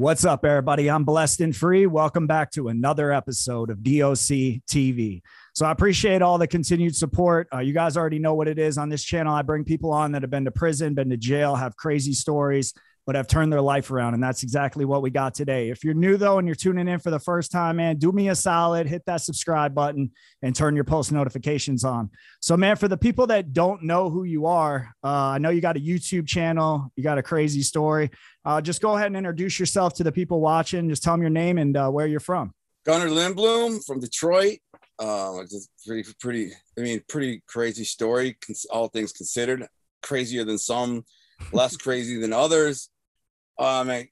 What's up, everybody? I'm Blessed and Free. Welcome back to another episode of DOC TV. So I appreciate all the continued support. You guys already know what it is on this channel. I bring people on that have been to prison, been to jail, have crazy stories, but have turned their life around. And that's exactly what we got today. If you're new, though, and you're tuning in for the first time, man, do me a solid, hit that subscribe button and turn your post notifications on. So, man, for the people that don't know who you are, I know you got a YouTube channel, you got a crazy story. Just go ahead and introduce yourself to the people watching. Just tell them your name and where you're from. Gunnar Lindblom from Detroit. It's pretty crazy story, all things considered. Crazier than some, less crazy than others. I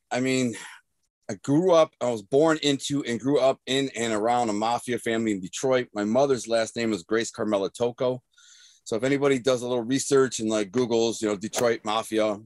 was born into and grew up in and around a mafia family in Detroit. My mother's last name is Grace Carmela Tocco. So if anybody does a little research and like Google's, Detroit mafia,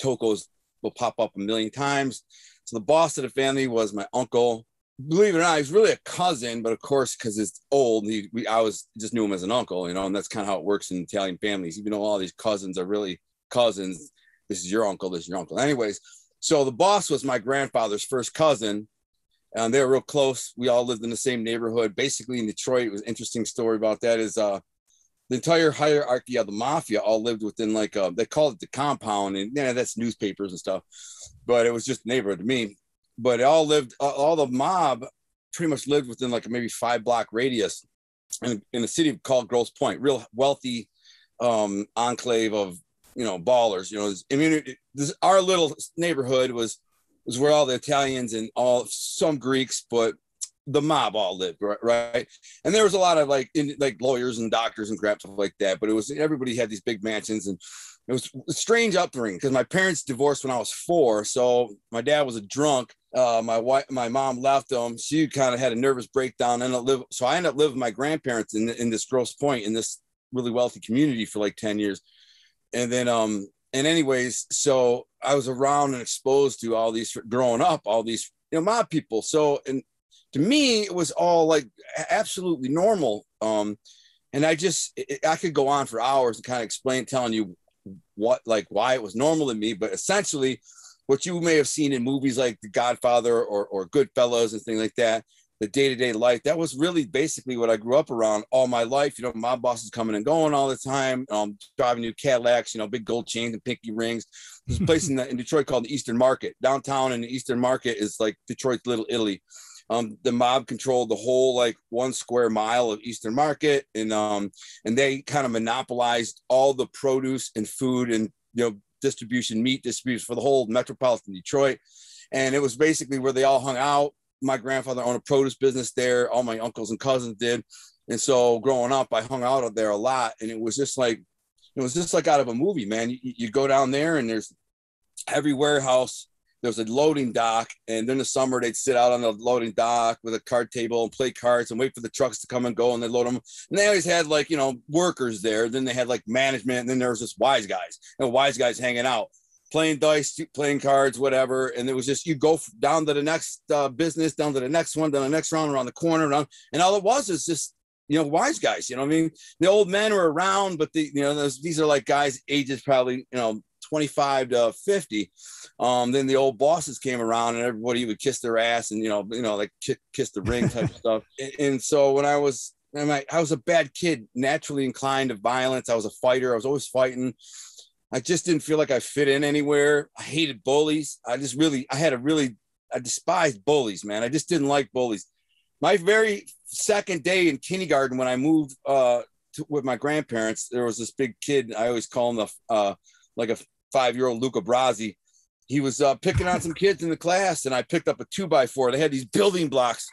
Tocco's will pop up a million times. So the boss of the family was my uncle. Believe it or not, he's really a cousin, but of course, because it's old, I just knew him as an uncle, and that's kind of how it works in Italian families. Even though all these cousins are really cousins, this is your uncle, this is your uncle. Anyways, so the boss was my grandfather's first cousin, and they were real close. We all lived in the same neighborhood. Basically, in Detroit, it was an interesting story about that is the entire hierarchy of the mafia all lived within they called it the compound, and that's newspapers and stuff, but it was just a neighborhood to me. But it all the mob pretty much lived within like maybe 5-block radius in a city called Grosse Pointe, real wealthy enclave of, ballers. Our little neighborhood was where all the Italians and some Greeks, but the mob all lived, right? And there was a lot of lawyers and doctors and crap stuff like that, but everybody had these big mansions, and it was a strange upbringing because my parents divorced when I was 4. So my dad was a drunk. My mom left him. She kind of had a nervous breakdown. So I ended up living with my grandparents in this Grosse Pointe, in this really wealthy community for like 10 years. And then, anyways, so I was around and exposed to all these, growing up, all these, mob people. So, and to me, it was all like absolutely normal. And I could go on for hours and kind of telling you why it was normal to me, but essentially what you may have seen in movies like The Godfather or Goodfellas and things like that, the day-to-day life, that was really basically what I grew up around all my life. My boss is coming and going all the time, driving new Cadillacs, big gold chains and pinky rings. There's a place in Detroit called the Eastern Market. Downtown in the Eastern Market is like Detroit's Little Italy. The mob controlled the whole 1 square mile of Eastern Market, and they kind of monopolized all the produce and food and meat distribution for the whole metropolitan Detroit. And it was basically where they all hung out. My grandfather owned a produce business there. All my uncles and cousins did. And so growing up, I hung out there a lot, and it was just like out of a movie, man. You go down there, and there's every warehouse. There was a loading dock, and in the summer they'd sit out on the loading dock with a card table and play cards and wait for the trucks to come and go, and they load them. And they always had workers there. Then they had management, and then there was just wise guys hanging out, playing dice, playing cards, whatever. And it was just, you go down to the next business, down to the next one, down the next round, around the corner, and all it was is just wise guys. The old men were around, but these are guys ages probably 25 to 50. Then the old bosses came around, and everybody would kiss their ass and kiss the ring type of stuff. And so when I was a bad kid, naturally inclined to violence. I was a fighter. I was always fighting. I just didn't feel like I fit in anywhere. I hated bullies. I despised bullies, man. I just didn't like bullies. My very second day in kindergarten, when I moved with my grandparents, there was this big kid. I always call him a 5-year-old Luca Brasi. He was picking on some kids in the class, and I picked up a 2x4. They had these building blocks.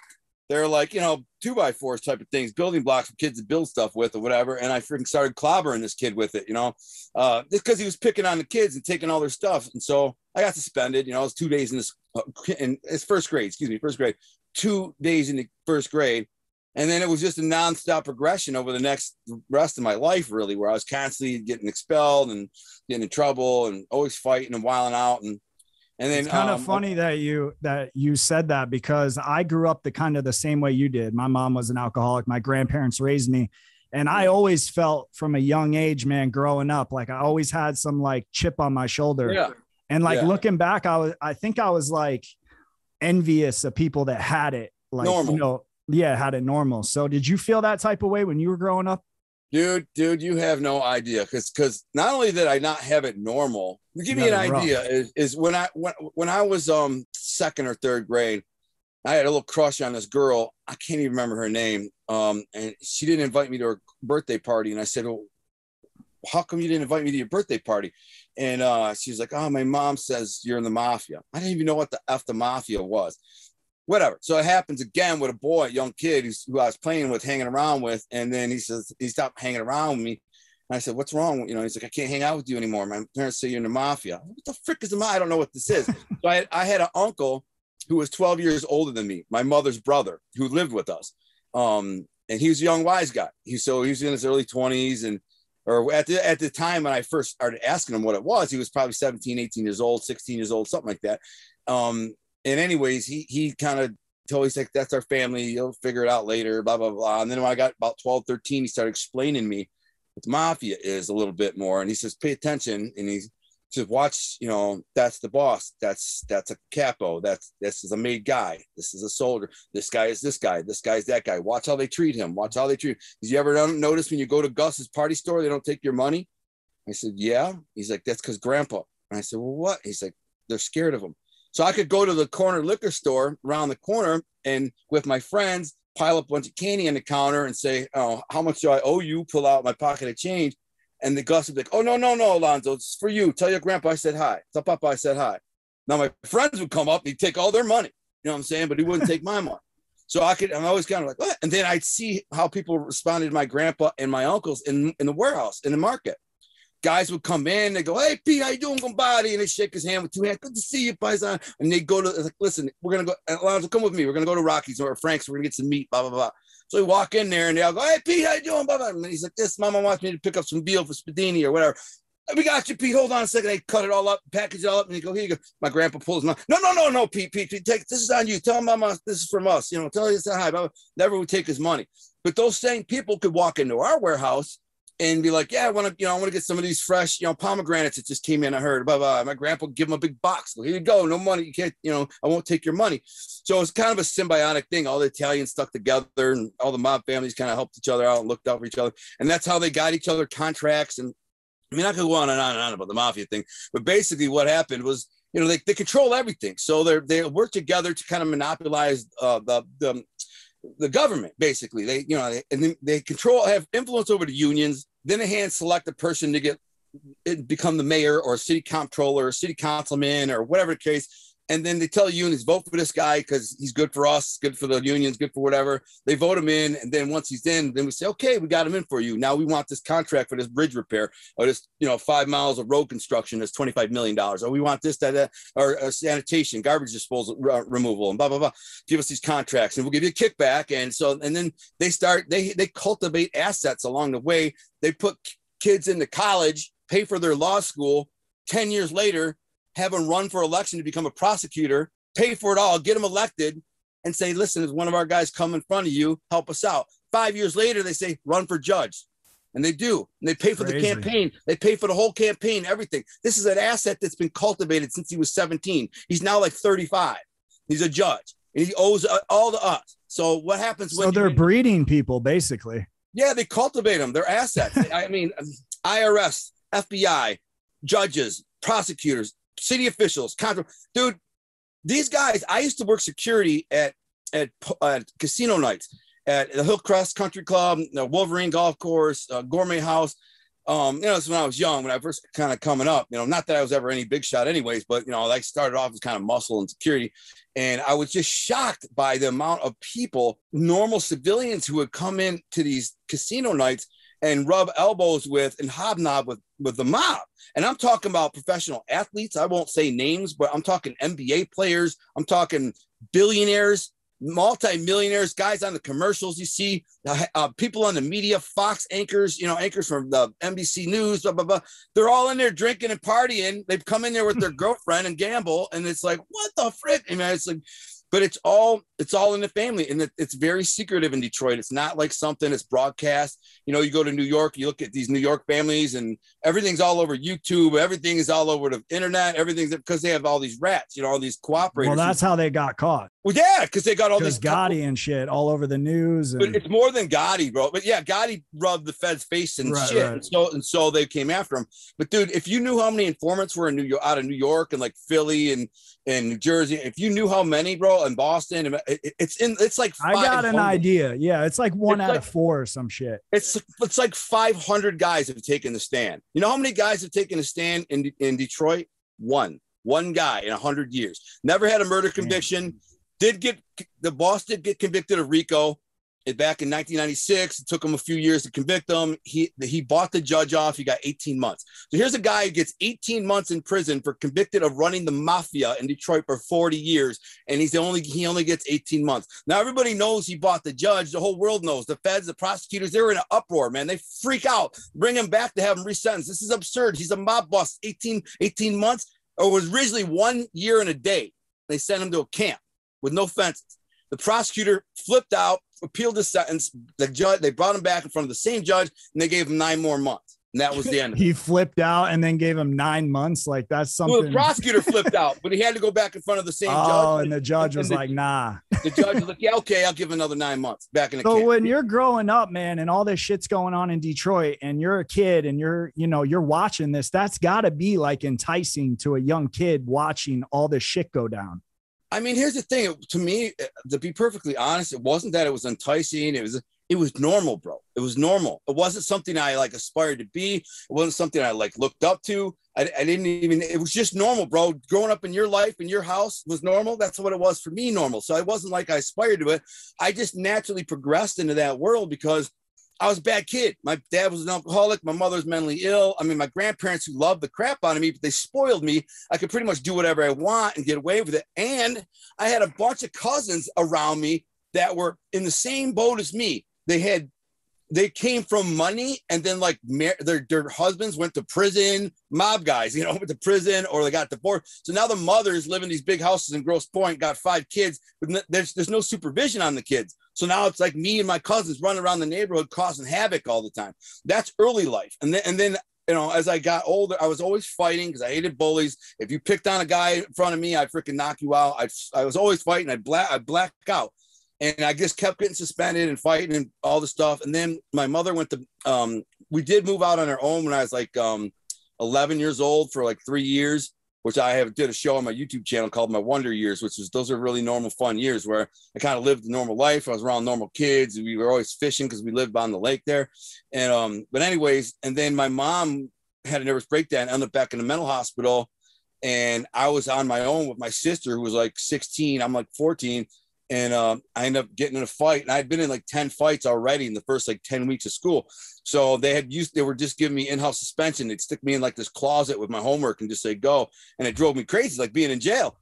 They're 2x4s type of things, building blocks for kids to build stuff with or whatever. And I freaking started clobbering this kid with it, just because he was picking on the kids and taking all their stuff. And so I got suspended. I was 2 days in first grade. 2 days in the first grade. And then it was just a nonstop progression over the rest of my life, really, where I was constantly getting expelled and getting in trouble and always fighting and wilding out. And then it's kind of funny that you said that, because I grew up the same way you did. My mom was an alcoholic. My grandparents raised me. And I always felt from a young age, man, growing up, I always had some chip on my shoulder. Yeah. And looking back, I think I was envious of people that had it like, normal. Had it normal. So did you feel that type of way when you were growing up? Dude, you have no idea. Cause not only did I not have it normal, to give You you had an it rough. idea is when I was second or third grade, I had a little crush on this girl. I can't even remember her name. And she didn't invite me to her birthday party. And I said, well, how come you didn't invite me to your birthday party? And she was like, oh, my mom says you're in the mafia. I didn't even know what the F the mafia was. Whatever. So it happens again with a boy, a young kid who I was playing with, hanging around with. And then he says, he stopped hanging around with me. And I said, what's wrong? You know, he's like, I can't hang out with you anymore. My parents say you're in the mafia. What the frick is the mafia? I don't know what this is. So I had an uncle who was 12 years older than me, my mother's brother, who lived with us. And he was a young, wise guy. He was in his early 20s. Or at the time when I first started asking him what it was, he was probably 17, 18 years old, 16 years old, something like that. And anyways, he kind of told, he's like, that's our family. You'll figure it out later, blah, blah, blah. And then when I got about 12, 13, he started explaining to me what the mafia is a little bit more. And he says, pay attention. And he says, watch, you know, that's the boss. That's a capo. This is a made guy. This is a soldier. This guy is this guy. This guy's that guy. Watch how they treat him. Watch how they treat him. Did you ever notice when you go to Gus's party store, they don't take your money? I said, yeah. He's like, that's because grandpa. And I said, well, what? He's like, they're scared of him. So I could go to the corner liquor store around the corner and with my friends, pile up a bunch of candy on the counter and say, oh, how much do I owe you? Pull out my pocket of change. And the Gus would be like, oh, no, Alonzo, it's for you. Tell your grandpa I said hi. Tell Papa I said hi. Now my friends would come up and he'd take all their money. You know what I'm saying? But he wouldn't take my money. So I'm always kind of like, what? And then I'd see how people responded to my grandpa and my uncles in the warehouse, in the market. Guys would come in, they go, hey, Pete, how you doing, compadre? And they shake his hand with two hands. Good to see you, paisan. And they go to, like, listen, we're going to go, Alonzo, come with me. We're going to go to Rocky's or Frank's. We're going to get some meat, blah, blah, blah. So we walk in there and they all go, hey, Pete, how you doing, blah, blah. And he's like, this, Mama wants me to pick up some veal for Spadini or whatever. We got you, Pete. Hold on a second. They cut it all up, package it all up, and they go, here you go. My grandpa pulls him out. No, Pete, take this is on you. Tell Mama this is from us. You know, tell her to say hi. Blah, blah. Never would take his money. But those same people could walk into our warehouse and be like, yeah, I want to get some of these fresh, pomegranates that just came in. I heard, blah, blah. My grandpa would give him a big box. Well, here you go. No money. You can't, I won't take your money. So it's kind of a symbiotic thing. All the Italians stuck together and all the mob families kind of helped each other out and looked out for each other. And that's how they got each other contracts. And I mean, I could go on and on and on about the mafia thing, but basically what happened was, they control everything. So they work together to kind of monopolize the government, basically. They control, have influence over the unions. Then they hand select a person to become the mayor or city comptroller or city councilman or whatever the case. And then they tell the unions, vote for this guy because he's good for us, good for the unions, good for whatever. They vote him in. And then once he's in, then we say, okay, we got him in for you. Now we want this contract for this bridge repair or this, 5 miles of road construction that's $25 million. Or we want this, that, or sanitation, garbage disposal removal and blah, blah, blah. Give us these contracts and we'll give you a kickback. And then they cultivate assets along the way. They put kids into college, pay for their law school. 10 years later, have them run for election to become a prosecutor, pay for it all, get them elected, and say, listen, if one of our guys come in front of you, help us out. 5 years later, they say, run for judge. And they do. And they pay for the campaign. They pay for the whole campaign, everything. This is an asset that's been cultivated since he was 17. He's now like 35. He's a judge. And he owes all to us. So what happens when... So they're breeding people, basically. Yeah, they cultivate them. They're assets. I mean, IRS, FBI, judges, prosecutors, city officials, dude, these guys, I used to work security at casino nights at the Hillcrest Country Club, Wolverine Golf Course, Gourmet House. It's when I was young, when I first kind of coming up, not that I was ever any big shot anyways, but, I started off as kind of muscle and security. And I was just shocked by the amount of people, normal civilians who would come in to these casino nights and rub elbows with and hobnob with the mob. And I'm talking about professional athletes. I won't say names, but I'm talking NBA players. I'm talking billionaires, multi-millionaires, guys on the commercials. You see people on the media, Fox anchors, anchors from the NBC News, blah, blah, blah. They're all in there drinking and partying. They've come in there with their girlfriend and gamble. And it's like, what the frick? I mean, it's like, but it's all in the family, and it's very secretive in Detroit. It's not like something that's broadcast. You know, you go to New York, you look at these New York families, and everything's all over YouTube. Everything is all over the internet. Everything's because they have all these rats, you know, all these cooperators. Well, that's how they got caught. Well, yeah, because they got all these Gotti and shit all over the news. But it's more than Gotti, bro. But yeah, Gotti rubbed the Fed's face and shit, right. And so they came after him. But dude, if you knew how many informants were in New York, out of New York and like Philly and New Jersey, if you knew how many, bro, in Boston, it's like I got an idea. Yeah, it's like one out of 4 or some shit. It's like 500 guys have taken the stand. You know how many guys have taken a stand in Detroit? One guy in 100 years. Never had a murder conviction. The boss did get convicted of RICO back in 1996. It took him a few years to convict him. He bought the judge off. He got 18 months. So here's a guy who gets 18 months in prison for convicted of running the mafia in Detroit for 40 years. And he only gets 18 months. Now everybody knows he bought the judge. The whole world knows. The feds, the prosecutors, they were in an uproar, man. They freak out, bring him back to have him resentenced. This is absurd. He's a mob boss. 18 months, or was originally 1 year and a day. They sent him to a camp with no fences. The prosecutor flipped out, appealed the sentence. The judge, they brought him back in front of the same judge, and they gave him 9 more months. And that was the end of it. He flipped out and then gave him 9 months. Like, that's something. Well, the prosecutor flipped out, but he had to go back in front of the same judge. Oh, and the judge was like, nah. The judge was like, yeah, okay, I'll give another 9 months back in the camp. So when you're growing up, man, and all this shit's going on in Detroit, and you're a kid and you're watching this, that's got to be like enticing to a young kid watching all this shit go down. I mean, here's the thing. To me, to be perfectly honest, it wasn't that it was enticing. It was normal, bro. It was normal. It wasn't something I like aspired to be. It wasn't something I like looked up to. I didn't even, it was just normal, bro. Growing up in your life, in your house was normal. That's what it was for me, normal. So I wasn't like I aspired to it. I just naturally progressed into that world because I was a bad kid. My dad was an alcoholic. My mother's mentally ill. I mean, my grandparents who loved the crap out of me, but they spoiled me. I could pretty much do whatever I want and get away with it. And I had a bunch of cousins around me that were in the same boat as me. They came from money, and then like their husbands went to prison, mob guys, went to prison, or they got divorced. So now the mothers live in these big houses in Grosse Pointe, got 5 kids, but there's no supervision on the kids. So now it's like me and my cousins running around the neighborhood causing havoc all the time. That's early life. And then as I got older, I was always fighting because I hated bullies. If you picked on a guy in front of me, I'd freaking knock you out. I was always fighting. I'd black out. And I just kept getting suspended and fighting and all the stuff. And then my mother went to, we did move out on our own when I was like 11 years old for like 3 years, which I did a show on my YouTube channel called My Wonder Years, those are really normal, fun years where I kind of lived a normal life. I was around normal kids. We were always fishing because we lived on the lake there. And, but anyways, and then my mom had a nervous breakdown, ended up back in the mental hospital. And I was on my own with my sister who was like 16. I'm like 14. And I ended up getting in a fight, and I'd been in like 10 fights already in the first like 10 weeks of school. So they were just giving me in-house suspension. They'd stick me in like this closet with my homework and just say, go. And it drove me crazy, like being in jail.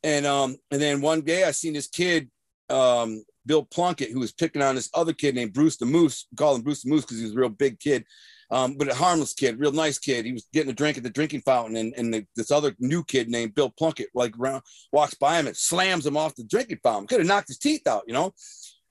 And then one day I seen this kid, Bill Plunkett, who was picking on this other kid named Bruce the Moose. We call him Bruce the Moose because he was a real big kid. But a harmless kid, real nice kid. He was getting a drink at the drinking fountain, and this other new kid named Bill Plunkett walks by him and slams him off the drinking fountain. Could have knocked his teeth out,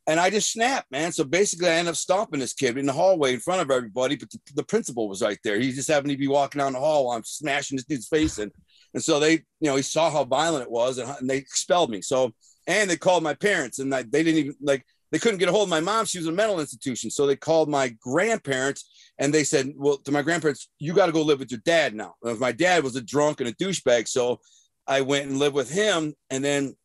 And I just snapped, man. So basically, I ended up stomping this kid in the hallway in front of everybody, but the principal was right there. He just happened to be walking down the hall while I'm smashing this dude's face in. And so they, he saw how violent it was, and they expelled me. So, and they called my parents, and they didn't even they couldn't get a hold of my mom. She was in a mental institution. So they called my grandparents, and they said, well, to my grandparents, you got to go live with your dad now. And my dad was a drunk and a douchebag. So I went and lived with him. And then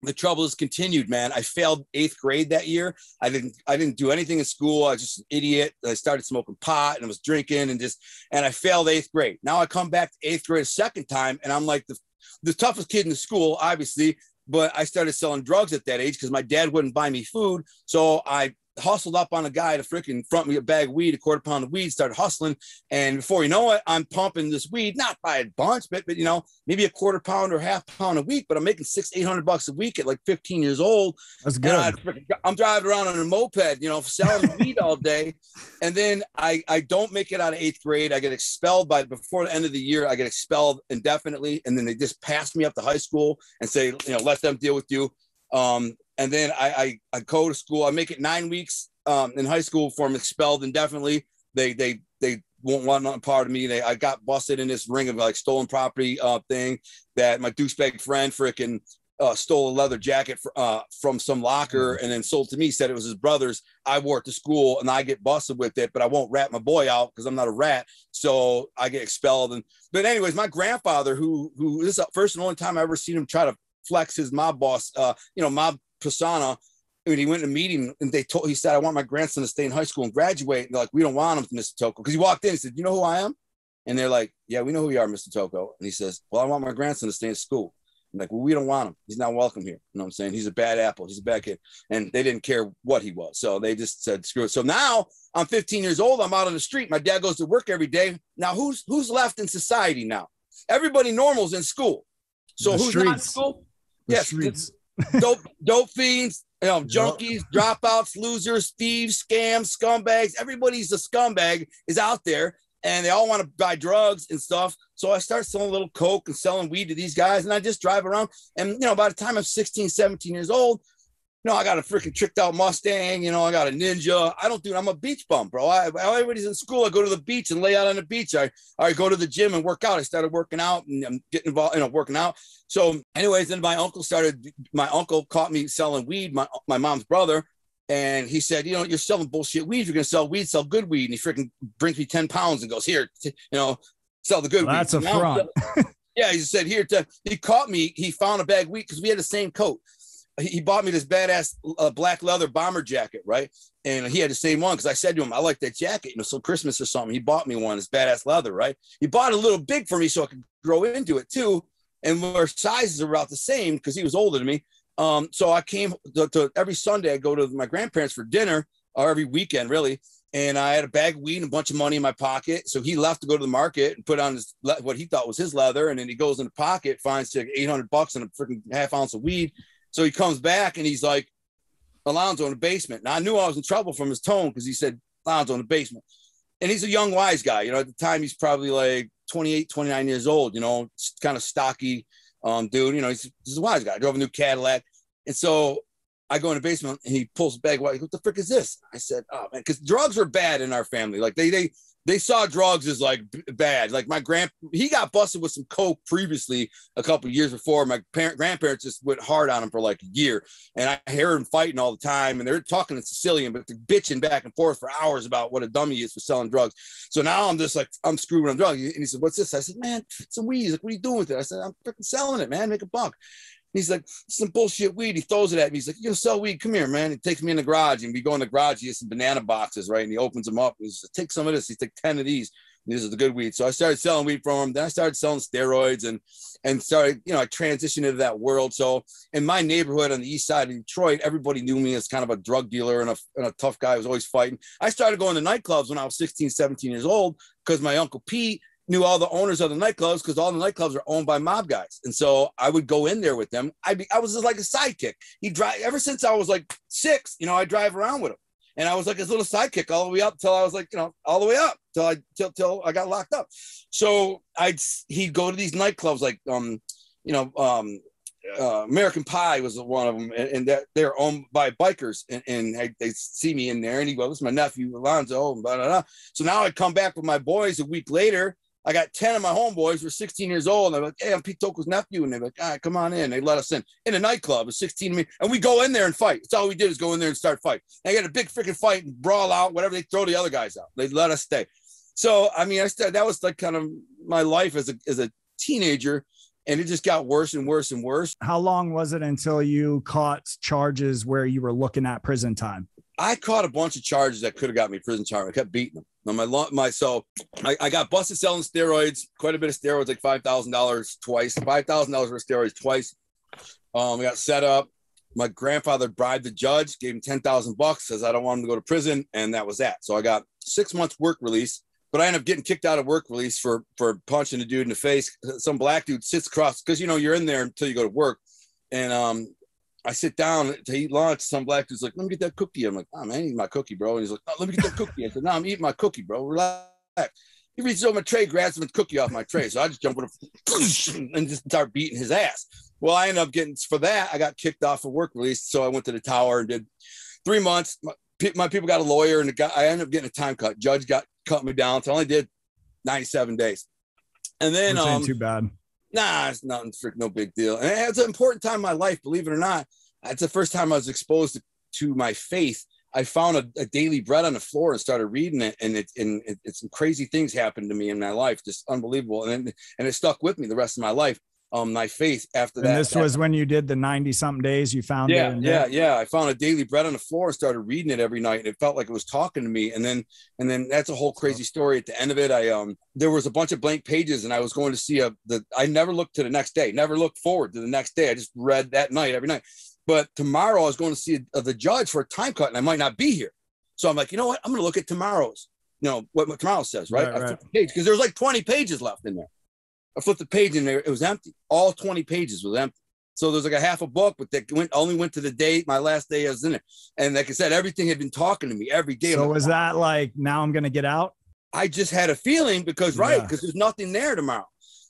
the trouble has continued, man. I failed 8th grade that year. I didn't do anything in school. I was just an idiot. I started smoking pot and I was drinking and I failed 8th grade. Now I come back to 8th grade a second time, and I'm like the toughest kid in the school, obviously. But I started selling drugs at that age because my dad wouldn't buy me food. So I hustled up on a guy to freaking front me a bag of weed, a quarter pound of weed, started hustling. And before you know it, I'm pumping this weed, not by a bunch, but maybe a quarter pound or half pound a week, but I'm making $600-800 a week at like 15 years old. That's good. I'm driving around on a moped, selling weed all day. And then I don't make it out of 8th grade. I get expelled before the end of the year. I get expelled indefinitely. And then they just pass me up to high school and say, let them deal with you. And then I go to school. I make it 9 weeks in high school before I'm expelled indefinitely. They won't want nothing part of me. I got busted in this ring of like stolen property thing that my douchebag friend frickin' stole a leather jacket from some locker and then sold to me, said it was his brother's. I wore it to school and I get busted with it, but I won't rat my boy out because I'm not a rat. So I get expelled. But anyways, my grandfather, who this is the first and only time I ever seen him try to flex his mob boss, mob persona. When he went to meet him and he said, I want my grandson to stay in high school and graduate. And they're like, we don't want him, Mr. Toko. Because he walked in and said, you know who I am? And they're like, yeah, we know who you are, Mr. Toko. And he says, well, I want my grandson to stay in school. I'm like, well, we don't want him. He's not welcome here. You know what I'm saying? He's a bad apple. He's a bad kid. And they didn't care what he was. So they just said, screw it. So now I'm 15 years old. I'm out on the street. My dad goes to work every day. Now who's left in society now? Everybody normal's in school. So who's not in school? Yes. Dope fiends, junkies, dropouts, losers, thieves, scams, scumbags. Everybody's a scumbag is out there. And they all want to buy drugs and stuff. So I start selling a little coke and selling weed to these guys. And I just drive around. And, by the time I'm 16, 17 years old, I got a freaking tricked out Mustang. I got a Ninja. I'm a beach bum, bro. Everybody's in school. I go to the beach and lay out on the beach. I go to the gym and work out. I started working out and I'm getting involved, working out. So anyways, then my uncle caught me selling weed, my mom's brother. And he said, you're selling bullshit weed. If you're going to sell weed, sell good weed. And he freaking brings me 10 pounds and goes, here, sell the good weed. That's a front. Yeah, he said, here. He caught me. He found a bag of weed because we had the same coat. He bought me this badass black leather bomber jacket, right? And he had the same one because I said to him, I like that jacket, so Christmas or something. He bought me one, this badass leather, right? He bought it a little big for me so I could grow into it too. And our sizes are about the same because he was older than me. So I came to every Sunday, I go to my grandparents for dinner, or every weekend, really. And I had a bag of weed and a bunch of money in my pocket. So he left to go to the market and put on what he thought was his leather. And then he goes in the pocket, finds like $800 and a freaking half ounce of weed. So he comes back and he's like, Alonzo in the basement. Now I knew I was in trouble from his tone because he said, Alonzo in the basement. And he's a young, wise guy. At the time, he's probably like 28, 29 years old, kind of stocky dude. He's a wise guy. I drove a new Cadillac. And so I go in the basement and he pulls the bag. What the frick is this? I said, oh, man, because drugs were bad in our family. Like they saw drugs as like bad. Like he got busted with some coke previously a couple of years before. My grandparents just went hard on him for like a year. And I hear him fighting all the time. And they're talking in Sicilian, but they're bitching back and forth for hours about what a dummy he is for selling drugs. So now I'm just like, I'm screwing on drugs. And he said, what's this? I said, man, it's a weed. He's like, what are you doing with it? I said, I'm freaking selling it, man. Make a buck. He's like, some bullshit weed. He throws it at me. He's like, you're going to sell weed? Come here, man. He takes me in the garage and we go in the garage. He has some banana boxes, right? And he opens them up. And he says, take some of this. He's like 10 of these. And this is the good weed. So I started selling weed from him. Then I started selling steroids and started, I transitioned into that world. So in my neighborhood on the east side of Detroit, everybody knew me as kind of a drug dealer and a tough guy who was always fighting. I started going to nightclubs when I was 16, 17 years old because my Uncle Pete knew all the owners of the nightclubs because all the nightclubs are owned by mob guys. And so I would go in there with them. I was just like a sidekick. He'd drive ever since I was like 6, I drive around with him. And I was like his little sidekick all the way up till I was like, all the way up till I got locked up. So he'd go to these nightclubs like, American Pie was one of them. And they're owned by bikers. And they see me in there and he goes, this is my nephew, Alonzo. And blah, blah, blah. So now I come back with my boys a week later. I got 10 of my homeboys were 16 years old. And they're like, hey, I'm Pete Toko's nephew. And they're like, all right, come on in. They let us in a nightclub. It's 16 of me. And we go in there and fight. That's all we did is go in there and start fighting. And I got a big freaking fight and brawl out, whatever. They throw the other guys out. They let us stay. So, I mean, that was like kind of my life as a teenager. And it just got worse and worse and worse. How long was it until you caught charges where you were looking at prison time? I caught a bunch of charges that could have got me prison time. I kept beating them. So I got busted selling steroids, quite a bit of steroids, like $5,000 twice, $5,000 worth of steroids twice. We got set up. My grandfather bribed the judge, gave him $10,000, says I don't want him to go to prison, and that was that. So I got 6 months work release, but I ended up getting kicked out of work release for punching a dude in the face. Some black dude sits across because you're in there until you go to work, and I sit down to eat lunch. Some black dude's like, let me get that cookie. I'm like, oh, man, I eat my cookie, bro. And he's like, oh, let me get that cookie. I said, no, I'm eating my cookie, bro. Relax. He reaches over my tray, grabs some cookie off my tray. So I just jump with him and just start beating his ass. Well, I ended up getting, for that, I got kicked off of work release. So I went to the tower and did 3 months. My people got a lawyer, and I ended up getting a time cut. Judge cut me down. So I only did 97 days. And then, which ain't too bad. Nah, it's nothing, no big deal. And it's an important time in my life, believe it or not. It's the first time I was exposed to my faith. I found a daily bread on the floor and started reading it, and it's some crazy things happened to me in my life, just unbelievable. And it stuck with me the rest of my life. My faith after that. And this was when you did the 90-something days, you found it. Yeah. I found a daily bread on the floor and started reading it every night. And it felt like it was talking to me. And then that's a whole crazy story. At the end of it, there was a bunch of blank pages, and I was going to see I never looked to the next day, never looked forward to the next day. I just read that night, every night. But tomorrow I was going to see the judge for a time cut, and I might not be here. So I'm like, you know what? I'm going to look at tomorrow's, what tomorrow says, right? I flipped the page, because there's like 20 pages left in there. I flipped the page and it was empty. All 20 pages was empty. So there's like a half a book, but that only went to the date. My last day I was in it. And like I said, everything had been talking to me every day. So was that like, now I'm going to get out? I just had a feeling because there's nothing there tomorrow.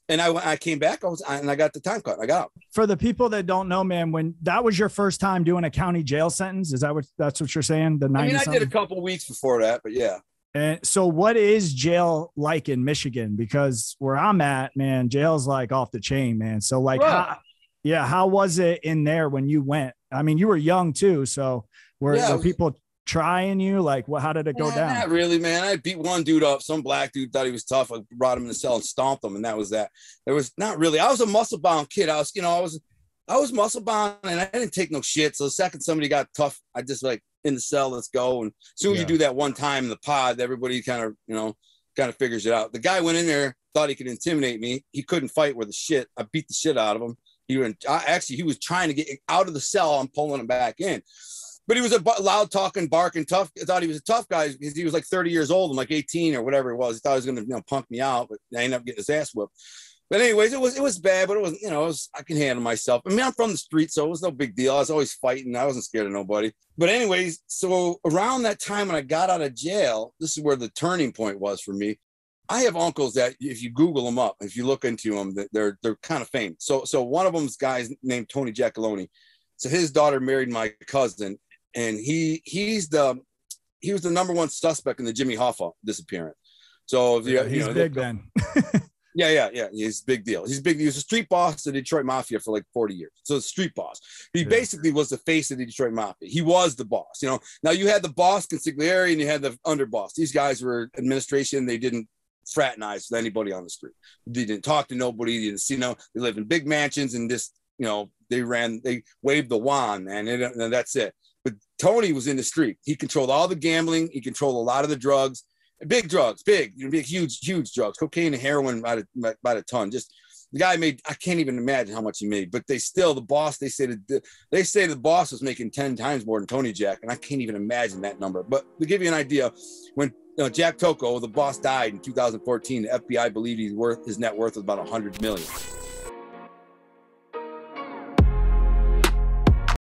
And I came back, and I got the time cut. I got out. For the people that don't know, man, when that was your first time doing a county jail sentence, is that's what you're saying? I did a couple of weeks before that, but yeah. And so what is jail like in Michigan? Because where I'm at, man, jail's like off the chain, man. So like, how was it in there when you went? I mean, you were young too. So were people trying you? Like, how did it go down? Not really, man. I beat one dude up. Some black dude thought he was tough. I brought him in the cell and stomped him. And that was that. There was not really, I was a muscle bound kid. I was muscle bound, and I didn't take no shit. So the second somebody got tough, I just like, in the cell, let's go. And as soon as you do that one time in the pod, everybody kind of figures it out. The guy went in there, thought he could intimidate me. He couldn't fight worth a shit. I beat the shit out of him. He was trying to get out of the cell. I'm pulling him back in, but he was a loud talking, barking, tough. I thought he was a tough guy because he was like 30 years old. I'm like 18 or whatever it was. He thought he was going to punk me out, but I ended up getting his ass whipped. But anyways, it was bad, but it was, I can handle myself. I mean, I'm from the street, so it was no big deal. I was always fighting. I wasn't scared of nobody. But anyways, so around that time when I got out of jail, this is where the turning point was for me. I have uncles that if you Google them up, if you look into them, they're kind of famous. So one of them's guys named Tony Giacalone. So his daughter married my cousin, and he was the number one suspect in the Jimmy Hoffa disappearance. So he's big then. Yeah. He's a big deal. He was a street boss of the Detroit Mafia for like 40 years. So a street boss. He basically was the face of the Detroit Mafia. He was the boss. Now you had the boss consigliere and you had the underboss. These guys were administration. They didn't fraternize with anybody on the street. They didn't talk to nobody. They didn't see they lived in big mansions and just, they waved the wand, man. And that's it. But Tony was in the street. He controlled all the gambling. He controlled a lot of the drugs. Big drugs, huge drugs, cocaine and heroin by the ton. Just the guy made, I can't even imagine how much he made, but they say the boss was making 10 times more than Tony Jack. And I can't even imagine that number. But to give you an idea, when Jack Tocco, the boss, died in 2014, the FBI believed his net worth was about $100 million.